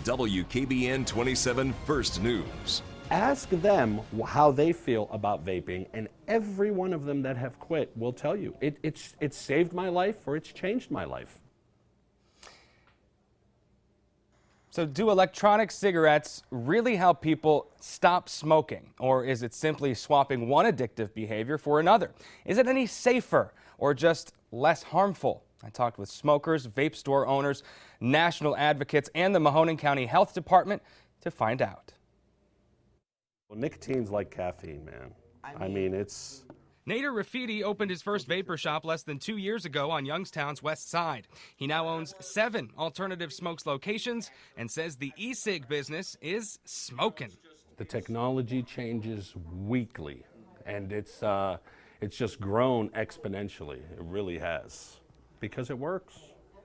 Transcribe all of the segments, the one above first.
WKBN 27 First News. Ask them how they feel about vaping, and every one of them that have quit will tell you it's saved my life or it's changed my life. So do electronic cigarettes really help people stop smoking? Or is it simply swapping one addictive behavior for another? Is it any safer or just less harmful? I talked with smokers, vape store owners, national advocates, and the Mahoning County Health Department to find out. Well, nicotine's like caffeine, man. I mean, it's... Nader Rafidi opened his first vapor shop less than 2 years ago on Youngstown's west side. He now owns 7 alternative smokes locations and says the e-cig business is smokin'. The technology changes weekly, and it's just grown exponentially. It really has, because it works.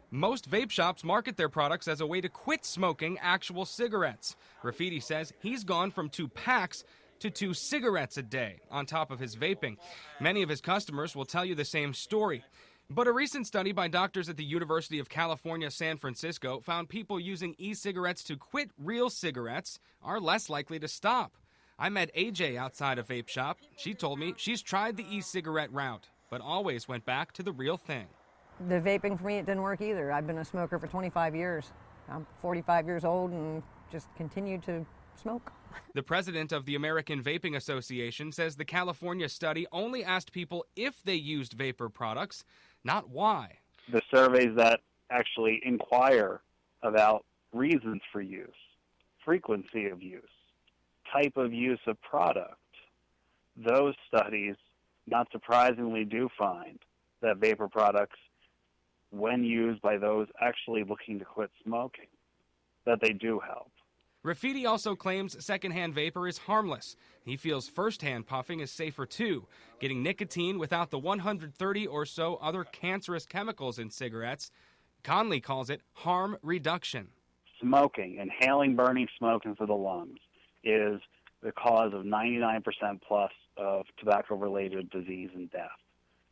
Most vape shops market their products as a way to quit smoking actual cigarettes. Rafidi says he's gone from 2 packs to 2 cigarettes a day on top of his vaping. Many of his customers will tell you the same story. But a recent study by doctors at the University of California, San Francisco found people using e-cigarettes to quit real cigarettes are less likely to stop. I met AJ outside a vape shop. She told me she's tried the e-cigarette route, but always went back to the real thing. The vaping for me, it didn't work either. I've been a smoker for 25 years. I'm 45 years old and just continue to smoke. The president of the American Vaping Association says the California study only asked people if they used vapor products, not why. The surveys that actually inquire about reasons for use, frequency of use, type of use of product, those studies, not surprisingly, do find that vapor products, when used by those actually looking to quit smoking, that they do help. Rafidi also claims secondhand vapor is harmless. He feels firsthand puffing is safer too, getting nicotine without the 130 or so other cancerous chemicals in cigarettes. Conley calls it harm reduction. Smoking, inhaling burning smoke into the lungs, is the cause of 99% plus of tobacco-related disease and death.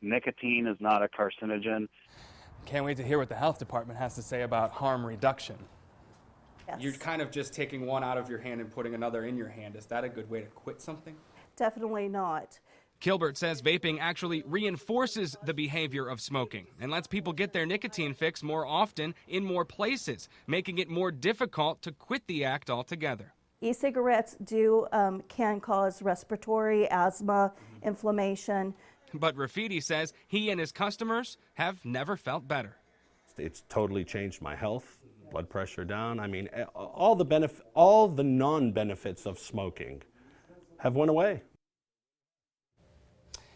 Nicotine is not a carcinogen. Can't wait to hear what the health department has to say about harm reduction. Yes. You're kind of just taking one out of your hand and putting another in your hand. Is that a good way to quit something? Definitely not. Kilbert says vaping actually reinforces the behavior of smoking and lets people get their nicotine fix more often in more places, making it more difficult to quit the act altogether. E-cigarettes can cause respiratory, asthma, inflammation. But Rafidi says he and his customers have never felt better. It's totally changed my health, blood pressure down. I mean, all the non-benefits of smoking have went away.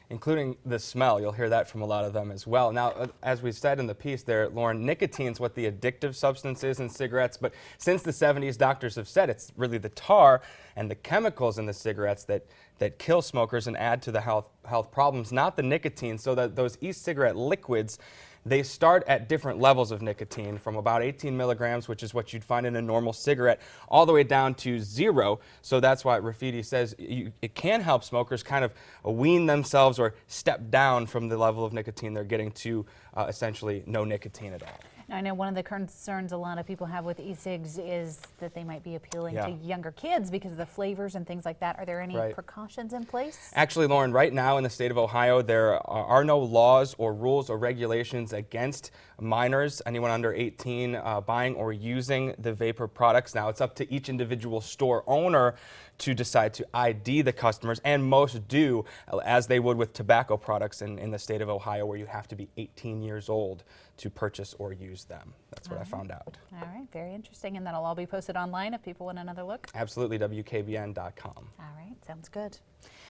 Including the smell. You'll hear that from a lot of them as well. Now, as we said in the piece there, Lauren, nicotine's what the addictive substance is in cigarettes, but since the 70s, doctors have said it's really the tar and the chemicals in the cigarettes that kill smokers and add to the health problems, not the nicotine. So that those e-cigarette liquids, they start at different levels of nicotine, from about 18 milligrams, which is what you'd find in a normal cigarette, all the way down to 0. So that's why Rafidi says it can help smokers kind of wean themselves or step down from the level of nicotine they're getting to essentially no nicotine at all. Now, I know one of the concerns a lot of people have with e-cigs is that they might be appealing to younger kids because of the flavors and things like that. Are there any precautions in place? Actually, Lauren, right now in the state of Ohio, there are no laws or rules or regulations against minors, anyone under 18, buying or using the vapor products. Now, it's up to each individual store owner to decide to ID the customers, and most do, as they would with tobacco products in the state of Ohio, where you have to be 18 years old to purchase or use them. That's what I found out. All right, very interesting, and that'll all be posted online if people want another look? Absolutely, WKBN.com. All right, sounds good.